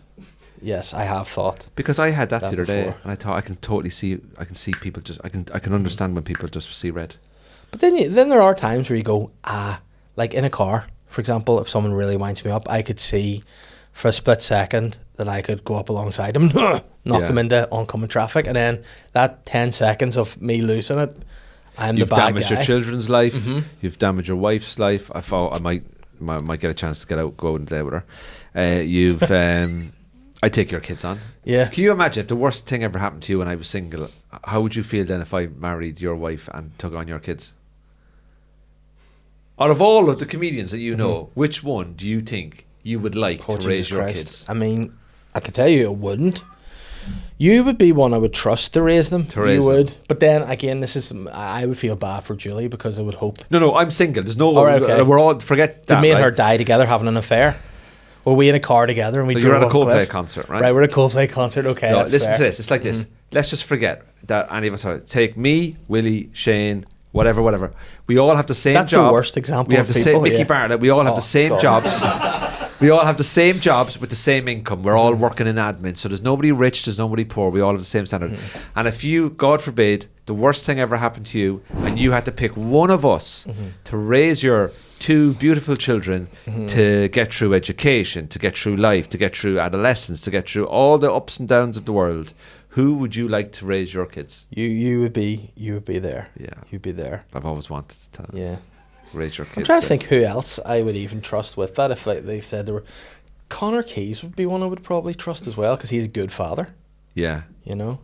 I have thought. Because I had that the That other day, before. and I thought I can totally see. I can see people just. I can understand when people just see red. But then there are times where you go, like in a car, for example, if someone really winds me up, I could see for a split second that I could go up alongside them, knock them into oncoming traffic, and then that 10 seconds of me losing it, You've the bad damaged guy. your children's life. Mhm. You've damaged your wife's life. I thought I might get a chance to go out and play with her. You've. I take your kids on. Yeah. Can you imagine if the worst thing ever happened to you when I was single? How would you feel then if I married your wife and took on your kids? Out of all of the comedians that you know, which one do you think you would like Oh, to raise Jesus your Christ. kids? I mean, I could tell you it wouldn't. You would be one I would trust to raise them. To raise you them. would. But then again, I would feel bad for Julie because I would hope No, I'm single. There's no. All right, okay. We're all forget that that. me and right? her die together having an affair. Were we in a car together and we So drove you're at a off cliff? Coldplay concert, right? Right, we're at a Coldplay concert. Okay, No, that's listen fair. to this. It's like this. Let's just forget that any of us are. Take me, Willie, Shane, whatever. We all have the same That's job. the worst example We have of the same people, Mickey yeah. Bartlett. We all have Oh, the same God. jobs. We all have the same jobs with the same income. We're all working in admin. So there's nobody rich, there's nobody poor. We all have the same standard. And if you, God forbid, the worst thing ever happened to you and you had to pick one of us to raise your two beautiful children to get through education, to get through life, to get through adolescence, to get through all the ups and downs of the world, who would you like to raise your kids? You would be there. Yeah. You'd be there. I've always wanted to tell Yeah. raise your kids. I'm trying to there. think who else I would even trust with that. If they said there were, Connor Keys would be one I would probably trust as well because he's a good father. Yeah. You know,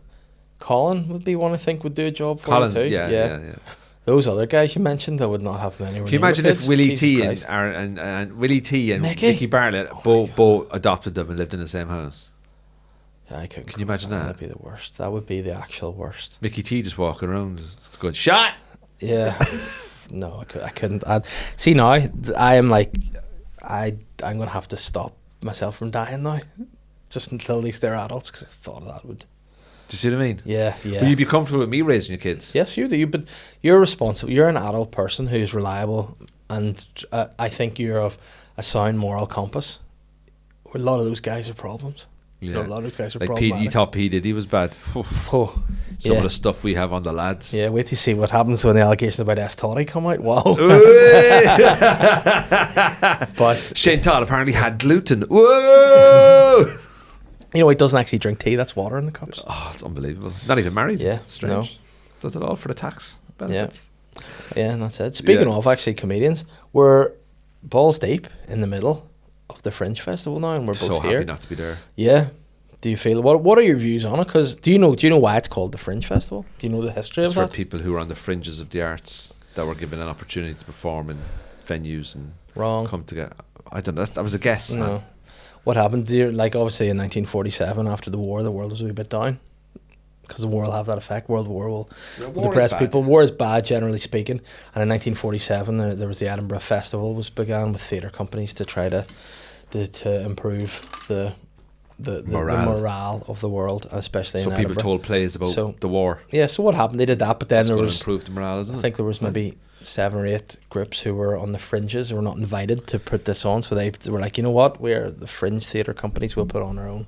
Colin would be one I think would do a job for Colin, you too. yeah. Those other guys you mentioned, I would not have many. Can you imagine if Willie T and Willie T and Mickey Bartlett both adopted them and lived in the same house? I couldn't. Can you imagine that? That'd be the worst. That would be the actual worst. Mickey T just walking around going, shot! Yeah. No, I couldn't. See now, I am like, I'm gonna have to stop myself from dying now, just until at least they're adults. Because I thought that would. Do you see what I mean? Yeah. Will you be comfortable with me raising your kids? Yes, you do. But you're responsible. You're an adult person who's reliable, and I think you're of a sound moral compass. A lot of those guys are problems. You know, a lot of those guys are like problematic. you thought P Diddy was bad. Oh, Some yeah. of the stuff we have on the lads. Yeah, wait to see what happens when the allegations about S. Toddy come out. Wow. But Shane Todd apparently had gluten. Whoa! you know, he doesn't actually drink tea. That's water in the cups. Oh, it's unbelievable. Not even married. Yeah, Strange. Does it all for the tax benefits. Yeah, and that's it. Speaking Yeah. of actually comedians, we're balls deep in the middle of the Fringe Festival now, and we're both So here. happy not to be there. Yeah. Do you feel what are your views on it? Because do you know why it's called the Fringe Festival? Do you know the history It's of for that? people who are on the fringes of the arts that were given an opportunity to perform in venues and Wrong. come together. I don't know. That was a guess, man. No. What happened? Like obviously in 1947, after the war, the world was a wee bit down. Because the war will have that effect. World War will war depress is bad, people. yeah. War is bad, generally speaking. And in 1947, there was the Edinburgh Festival was began with theatre companies to try to improve the morale of the world, especially So in people Edinburgh. told plays about the war. Yeah, so what happened? They did that, but then That's there going to was, improve the morale, isn't it? I think there was maybe 7 or 8 groups who were on the fringes who were not invited to put this on. So they were like, you know what? We're the fringe theatre companies. We'll put on our own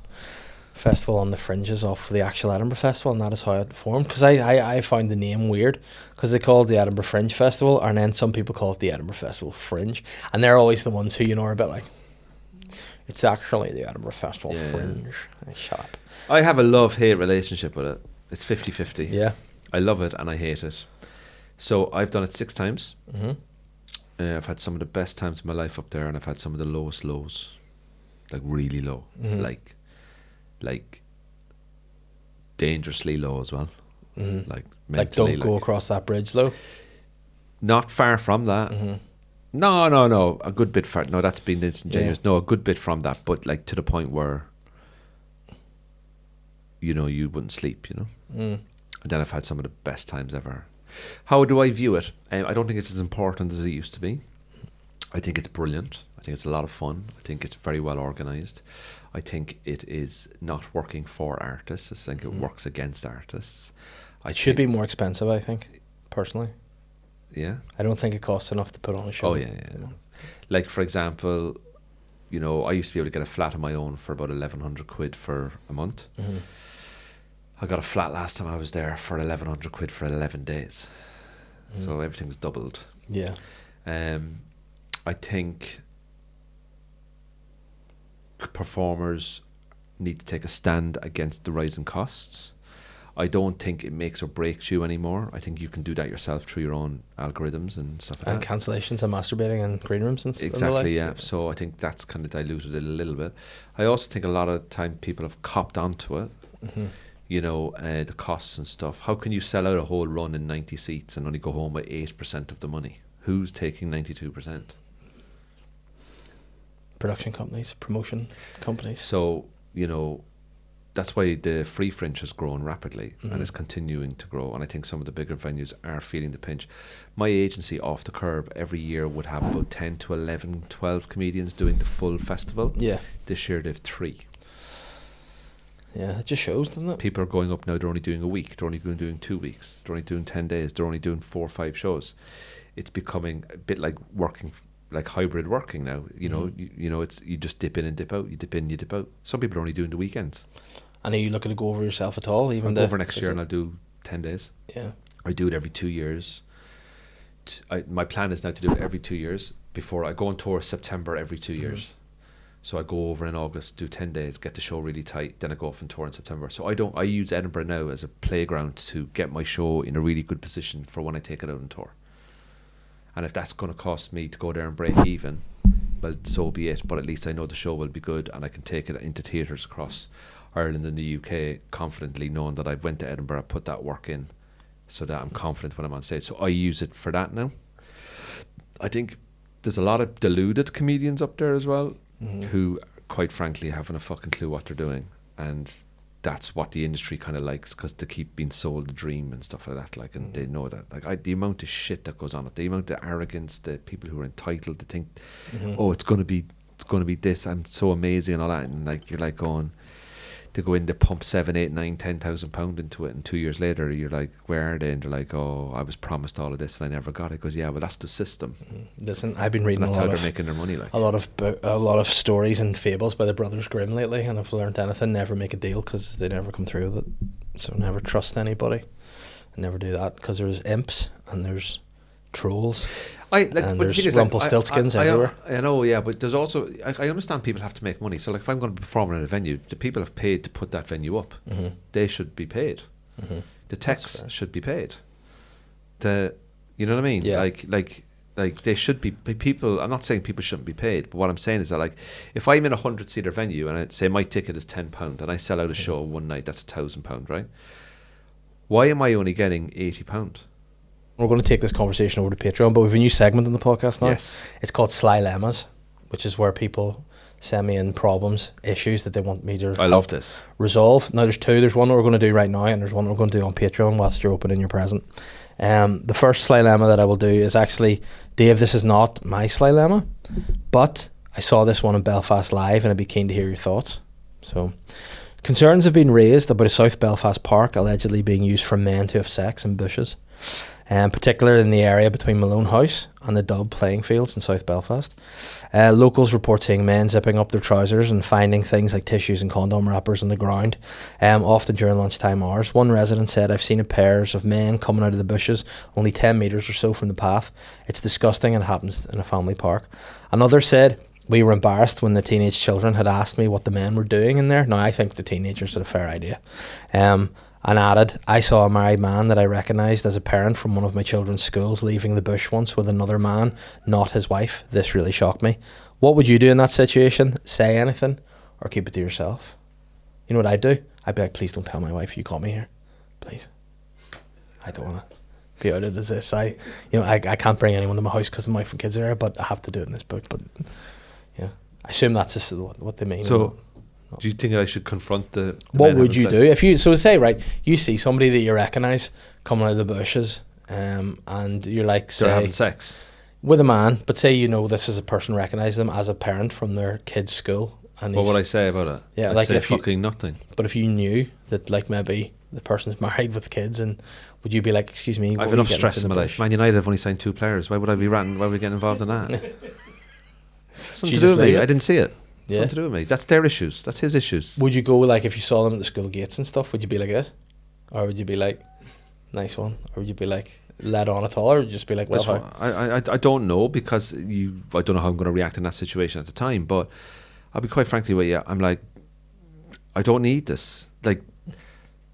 festival on the fringes of the actual Edinburgh Festival, and that is how it formed. Because I found the name weird because they called it the Edinburgh Fringe Festival, and then some people call it the Edinburgh Festival Fringe, and they're always the ones who, you know, are a bit like, it's actually the Edinburgh Festival Fringe. Shut up. I have a love-hate relationship with it. It's 50-50. Yeah. I love it and I hate it. So I've done it 6 times. Mm-hmm. I've had some of the best times of my life up there, and I've had some of the lowest lows, like really low, like dangerously low as well. Like mentally, don't go across that bridge though. Not far from that. No, a good bit far. No, that's been disingenuous. No, a good bit from that, but like to the point where, you know, you wouldn't sleep, you know. And then I've had some of the best times ever. How do I view it? I don't think it's as important as it used to be. I think it's brilliant. I think it's a lot of fun. I think it's very well organised. I think it is not working for artists. I think it works against artists. It should be more expensive, I think, personally. Yeah? I don't think it costs enough to put on a show. Oh, yeah. Like, for example, you know, I used to be able to get a flat on my own for about 1,100 quid for a month. I got a flat last time I was there for 1,100 quid for 11 days. So everything's doubled. Yeah. I think performers need to take a stand against the rising costs. I don't think it makes or breaks you anymore. I think you can do that yourself through your own algorithms and stuff like that. And cancellations and masturbating and green rooms and stuff. Exactly, yeah. So I think that's kind of diluted it a little bit. I also think a lot of time people have copped onto it. You know, the costs and stuff. How can you sell out a whole run in 90 seats and only go home with 8% of the money? Who's taking 92%? Production companies, promotion companies. So, you know, that's why the free fringe has grown rapidly and is continuing to grow. And I think some of the bigger venues are feeling the pinch. My agency, Off the Curb, every year would have about 10 to 11, 12 comedians doing the full festival. Yeah. This year they've 3. Yeah, it just shows, doesn't it? People are going up now, they're only doing a week, they're only doing 2 weeks, they're only doing 10 days, they're only doing 4 or 5 shows. It's becoming a bit like working, like hybrid working now. You know, you know, it's you just dip in and dip out, you dip in, you dip out. Some people are only doing the weekends. And are you looking to go over yourself at all? Even I'll go over next year and I'll do 10 days. Yeah. I do it every 2 years. My plan is now to do it every 2 years. Before I go on tour September every 2 years. So I go over in August, do 10 days, get the show really tight, then I go off on tour in September. So I use Edinburgh now as a playground to get my show in a really good position for when I take it out on tour. And if that's going to cost me to go there and break even, well, so be it. But at least I know the show will be good and I can take it into theatres across Ireland and the UK confidently, knowing that I went to Edinburgh, put that work in, so that I'm confident when I'm on stage. So I use it for that now. I think there's a lot of deluded comedians up there as well, who quite frankly haven't a fucking clue what they're doing, and that's what the industry kind of likes, because they keep being sold a dream and stuff like that, like, and they know that, like, the amount of shit that goes on, the amount of arrogance, the people who are entitled to think, oh, it's going to be this, I'm so amazing and all that, and like you're like going to go in to pump 7, 8, 9, 10,000 pound into it, and 2 years later you're like, where are they? And they're like, oh, I was promised all of this and I never got it. Goes, yeah, well, that's the system. Listen, I've been reading that's how they're making their money. Like a lot of stories and fables by the Brothers Grimm lately, and I've learned anything: never make a deal because they never come through with it. So never trust anybody, and never do that, because there's imps and there's trolls. And there's Rumpelstiltskins everywhere. I know, yeah, but there's also, I understand people have to make money. So, like, if I'm going to perform at a venue, the people have paid to put that venue up. They should be paid. The techs should be paid. You know what I mean? Yeah. Like they should be people. I'm not saying people shouldn't be paid, but what I'm saying is that, like, if I'm in a 100-seater venue and I say my ticket is £10 and I sell out a show one night, that's £1,000, right? Why am I only getting £80? We're going to take this conversation over to Patreon, but we have a new segment in the podcast now. Yes. It's called Sly Lemmas, which is where people send me in problems, issues that they want me to love this. Resolve. Now there's 2. There's one we're going to do right now, and there's one we're going to do on Patreon whilst you're opening your present. The first Sly Lemma that I will do is actually, Dave, this is not my Sly Lemma, but I saw this one in Belfast Live and I'd be keen to hear your thoughts. So, concerns have been raised about a South Belfast park allegedly being used for men to have sex in bushes, particularly in the area between Malone House and the Dub playing fields in South Belfast. Locals report seeing men zipping up their trousers and finding things like tissues and condom wrappers on the ground, often during lunchtime hours. One resident said, I've seen pairs of men coming out of the bushes only 10 metres or so from the path. It's disgusting and happens in a family park. Another said, we were embarrassed when the teenage children had asked me what the men were doing in there. Now, I think the teenagers had a fair idea. and added, I saw a married man that I recognised as a parent from one of my children's schools leaving the bush once with another man, not his wife. This really shocked me. What would you do in that situation? Say anything or keep it to yourself? You know what I'd do? I'd be like, please don't tell my wife you caught me here. Please. I don't want to be outed as this. I can't bring anyone to my house because my wife and kids are there, but I have to do it in this book. But yeah, I assume that's just what they mean. So, do you think that I should confront the what would you do if you say, right, you see somebody that you recognise coming out of the bushes, and you're like, say, they're having sex with a man, but say you know this is a person recognising them as a parent from their kid's school, and what would I say about it? Yeah, I'd like say if fucking nothing. But if you knew that, like, maybe the person's married with kids, and would you be like, excuse me, I have enough stress in my life. Man United have only signed 2 players. Why would I be ranting? Why would we get involved in that? Something to do with me. I didn't see it. Yeah. Something to do with me. That's their issues. That's his issues. Would you go, like, if you saw them at the school gates and stuff, would you be like this? Or would you be like, nice one? Or would you be like, let on at all? Or would you just be like, well, I don't know, because I don't know how I'm going to react in that situation at the time, but I'll be quite frankly with you, I'm like, I don't need this. Like,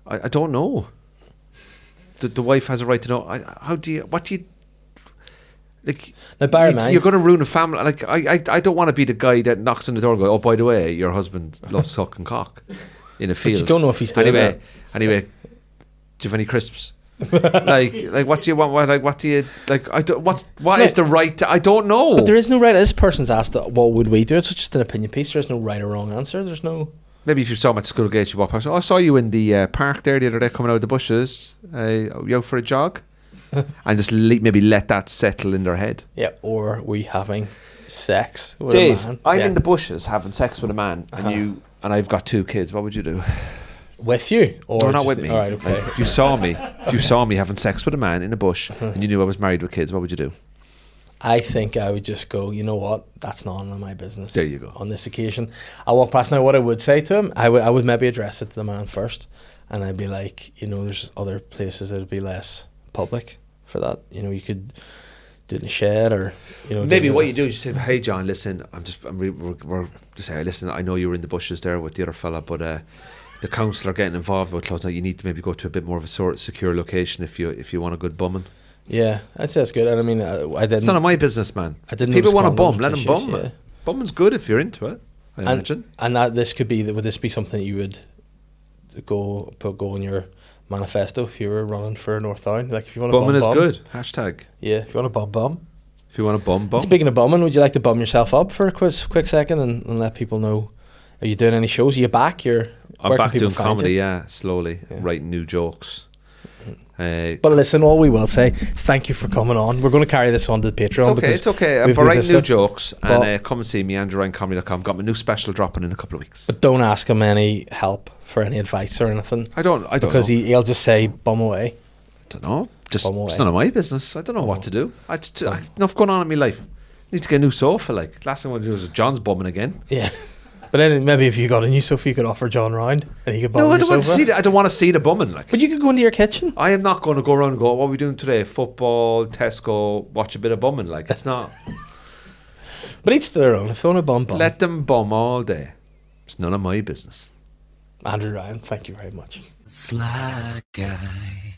I don't know. The wife has a right to know. What do you... Like, now, bear in mind, you're going to ruin a family. Like, I don't want to be the guy that knocks on the door and go, oh, by the way, your husband loves sucking cock in a field. But you don't know if he's doing that. Anyway, do you have any crisps? like what do you want? What do you like? I don't. What is the right? I don't know. But there is no right. This person's asked, what would we do? It's just an opinion piece. There's no right or wrong answer. There's no. Maybe if you saw him at school gates, you walk past. Oh, I saw you in the park there the other day, coming out of the bushes. You out for a jog? And just maybe let that settle in their head. Yeah. Or we having sex with Dave, a man? I'm in the bushes having sex with a man, and I've got 2 kids. What would you do? With you? Or no, not with me. All right, okay. If you saw me having sex with a man in a bush, and you knew I was married with kids, what would you do? I think I would just go, you know what, that's none of my business. There you go. On this occasion, I'll walk past. Now, what I would say to him, I would maybe address it to the man first, and I'd be like, you know, there's other places that'd be less public for that. You know, you could do it in a shed, or, you know, maybe what you do is you say, hey John, listen, we're just say, listen, I know you were in the bushes there with the other fella, but the council are getting involved with clothes now. You need to maybe go to a bit more of a sort of secure location if you want a good bumming. Yeah, I'd say that's good. And I mean, I didn't. It's none of my business, man. I didn't. People want to bum, let them tissues, bum. Yeah. Bumming's good if you're into it, I imagine. And that this could be, would this be something that you would go in your manifesto if you were running for North Down? Like, if you want to bumming is bum, good. Hashtag. Yeah, if you want to bum. If you want to bum. Speaking of bumming, would you like to bum yourself up for a quick second and let people know? Are you doing any shows? Are you back? I'm back doing comedy, slowly, writing new jokes. But listen, all we will say, thank you for coming on. We're going to carry this on to the Patreon. It's okay. I'm writing new jokes, and come and see me, AndrewRyanComedy.com. Got my new special dropping in a couple of weeks. But don't ask him any help for any advice or anything. I don't because know. He'll just say, bum away. I don't know. It's none of my business. I don't know what to do. I have enough going on in my life. Need to get a new sofa. Like, last thing I want to do is John's bumming again. Yeah. But then maybe if you got a new sofa, you could offer John round and he could bum. No, I don't want to see that. I don't want to see the bumming. Like, but you could go into your kitchen. I am not going to go around and go, what are we doing today? Football, Tesco, watch a bit of bumming. Like, it's not. But each to their own. If they want to bum. Let them bum all day. It's none of my business. Andrew Ryan, thank you very much. SLY Guy.